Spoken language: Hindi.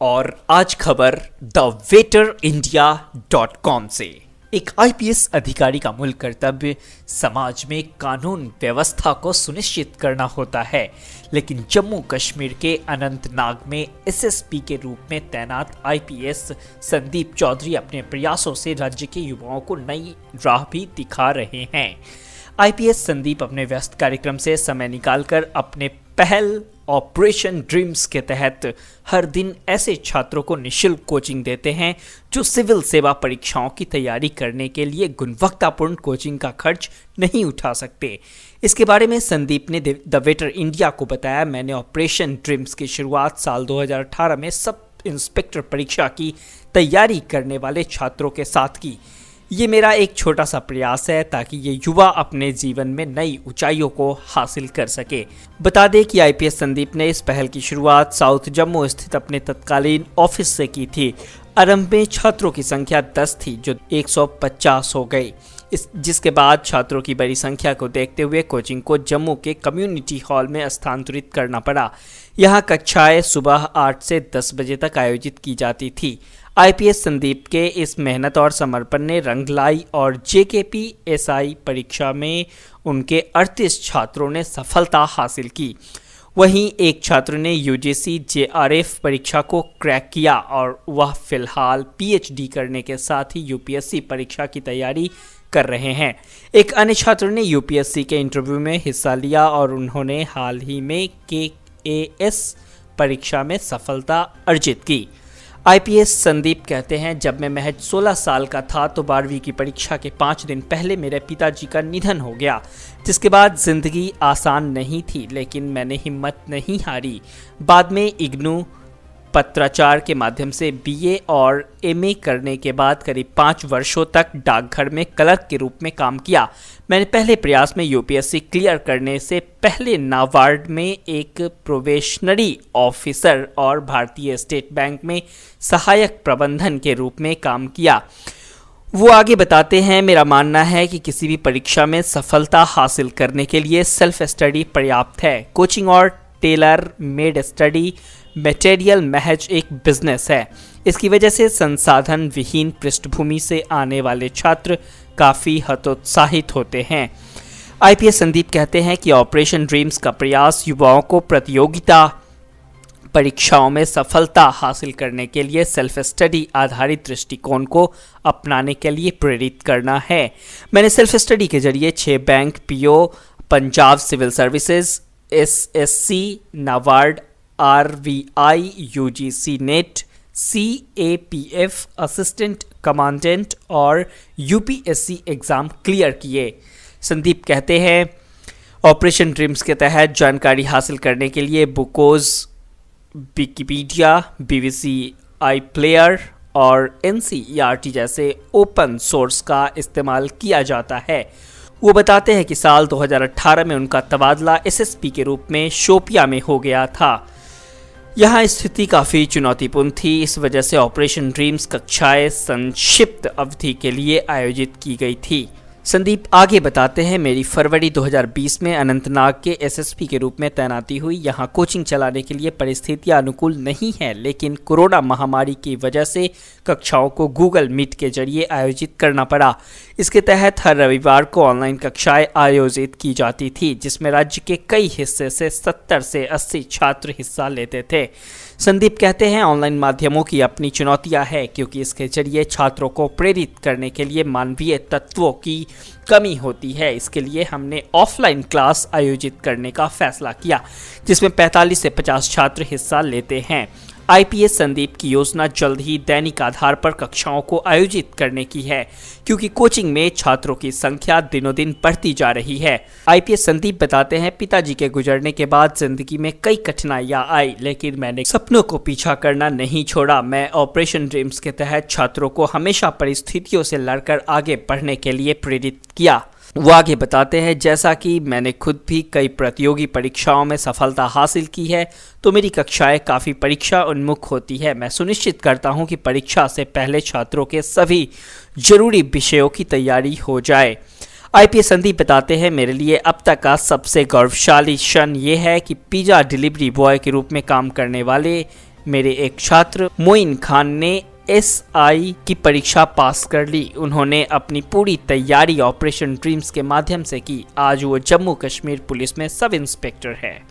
और आज खबर thewaiterindia.com से। एक आईपीएस अधिकारी का मूल कर्तव्य समाज में कानून व्यवस्था को सुनिश्चित करना होता है, लेकिन जम्मू कश्मीर के अनंतनाग में एसएसपी के रूप में तैनात आईपीएस संदीप चौधरी अपने प्रयासों से राज्य के युवाओं को नई राह भी दिखा रहे हैं। आईपीएस संदीप अपने व्यस्त कार्यक्रम से समय निकालकर अपने पहल ऑपरेशन ड्रीम्स के तहत हर दिन ऐसे छात्रों को निःशुल्क कोचिंग देते हैं जो सिविल सेवा परीक्षाओं की तैयारी करने के लिए गुणवत्तापूर्ण कोचिंग का खर्च नहीं उठा सकते। इसके बारे में संदीप ने द वेटर इंडिया को बताया, मैंने ऑपरेशन ड्रीम्स की शुरुआत साल 2018 में सब इंस्पेक्टर परीक्षा की तैयारी करने वाले छात्रों के साथ की। ये मेरा एक छोटा सा प्रयास है ताकि ये युवा अपने जीवन में नई ऊंचाइयों को हासिल कर सके। बता दें कि आईपीएस संदीप ने इस पहल की शुरुआत साउथ जम्मू स्थित अपने तत्कालीन ऑफिस से की थी। आरंभ में छात्रों की संख्या 10 थी जो 150 हो गई। जिसके बाद छात्रों की बड़ी संख्या को देखते हुए कोचिंग को जम्मू के कम्युनिटी हॉल में स्थानांतरित करना पड़ा। यहाँ कक्षाएं सुबह 8 से 10 बजे तक आयोजित की जाती थी। आईपीएस संदीप के इस मेहनत और समर्पण ने रंग लाई और जेकेपीएसआई परीक्षा में उनके 38 छात्रों ने सफलता हासिल की। वहीं एक छात्र ने यूजीसी जेआरएफ परीक्षा को क्रैक किया और वह फिलहाल पीएचडी करने के साथ ही यूपीएससी परीक्षा की तैयारी कर रहे हैं। एक अन्य छात्र ने यूपीएससी के इंटरव्यू में हिस्सा लिया और उन्होंने हाल ही में केएएस परीक्षा में सफलता अर्जित की। आईपीएस संदीप कहते हैं, जब मैं महज 16 साल का था तो 12वीं की परीक्षा के 5 दिन पहले मेरे पिताजी का निधन हो गया, जिसके बाद जिंदगी आसान नहीं थी, लेकिन मैंने हिम्मत नहीं हारी। बाद में इग्नू पत्राचार के माध्यम से बीए और एमए करने के बाद करीब 5 वर्षों तक डाकघर में क्लर्क के रूप में काम किया। मैंने पहले प्रयास में यूपीएससी क्लियर करने से पहले नाबार्ड में एक प्रोबेशनरी ऑफिसर और भारतीय स्टेट बैंक में सहायक प्रबंधन के रूप में काम किया। वो आगे बताते हैं, मेरा मानना है कि किसी भी परीक्षा में सफलता हासिल करने के लिए सेल्फ स्टडी पर्याप्त है। कोचिंग और टेलर मेड स्टडी मटेरियल महज एक बिजनेस है। इसकी वजह से संसाधन विहीन पृष्ठभूमि से आने वाले छात्र काफ़ी हतोत्साहित होते हैं। आईपीएस संदीप कहते हैं कि ऑपरेशन ड्रीम्स का प्रयास युवाओं को प्रतियोगिता परीक्षाओं में सफलता हासिल करने के लिए सेल्फ स्टडी आधारित दृष्टिकोण को अपनाने के लिए प्रेरित करना है। मैंने सेल्फ स्टडी के जरिए 6 bank, PO, Punjab civil services, SSC, NABARD, RBI, UGC NET, CAPF, assistant commandant और यूपीएससी एग्ज़ाम क्लियर किए। संदीप कहते हैं, ऑपरेशन ड्रीम्स के तहत जानकारी हासिल करने के लिए बुकोज, विकिपीडिया, बीबीसी आई प्लेयर और एनसीईआरटी जैसे ओपन सोर्स का इस्तेमाल किया जाता है। वो बताते हैं कि साल 2018 में उनका तबादला एसएसपी के रूप में शोपिया में हो गया था। यहाँ स्थिति काफ़ी चुनौतीपूर्ण थी, इस वजह से ऑपरेशन ड्रीम्स कक्षाएं संक्षिप्त अवधि के लिए आयोजित की गई थी। संदीप आगे बताते हैं, मेरी फरवरी 2020 में अनंतनाग के एसएसपी के रूप में तैनाती हुई। यहाँ कोचिंग चलाने के लिए परिस्थितियाँ अनुकूल नहीं है, लेकिन कोरोना महामारी की वजह से कक्षाओं को गूगल मीट के जरिए आयोजित करना पड़ा। इसके तहत हर रविवार को ऑनलाइन कक्षाएं आयोजित की जाती थी, जिसमें राज्य के कई हिस्से से 70 से 80 छात्र हिस्सा लेते थे। संदीप कहते हैं, ऑनलाइन माध्यमों की अपनी चुनौतियां हैं, क्योंकि इसके जरिए छात्रों को प्रेरित करने के लिए मानवीय तत्वों की कमी होती है। इसके लिए हमने ऑफलाइन क्लास आयोजित करने का फैसला किया, जिसमें 45 से 50 छात्र हिस्सा लेते हैं। आईपीएस संदीप की योजना जल्द ही दैनिक आधार पर कक्षाओं को आयोजित करने की है, क्योंकि कोचिंग में छात्रों की संख्या दिनों दिन बढ़ती जा रही है। आईपीएस संदीप बताते हैं, पिताजी के गुजरने के बाद जिंदगी में कई कठिनाइयां आई, लेकिन मैंने सपनों को पीछा करना नहीं छोड़ा। मैं ऑपरेशन ड्रीम्स के तहत छात्रों को हमेशा परिस्थितियों से लड़कर आगे बढ़ने के लिए प्रेरित किया। वो आगे बताते हैं, जैसा कि मैंने खुद भी कई प्रतियोगी परीक्षाओं में सफलता हासिल की है, तो मेरी कक्षाएं काफ़ी परीक्षा उन्मुख होती है। मैं सुनिश्चित करता हूं कि परीक्षा से पहले छात्रों के सभी जरूरी विषयों की तैयारी हो जाए। आईपीएस संदीप बताते हैं, मेरे लिए अब तक का सबसे गौरवशाली क्षण ये है कि पिज़्ज़ा डिलीवरी बॉय के रूप में काम करने वाले मेरे एक छात्र मोइन खान ने SI की परीक्षा पास कर ली। उन्होंने अपनी पूरी तैयारी ऑपरेशन ड्रीम्स के माध्यम से की। आज वो जम्मू कश्मीर पुलिस में सब इंस्पेक्टर है।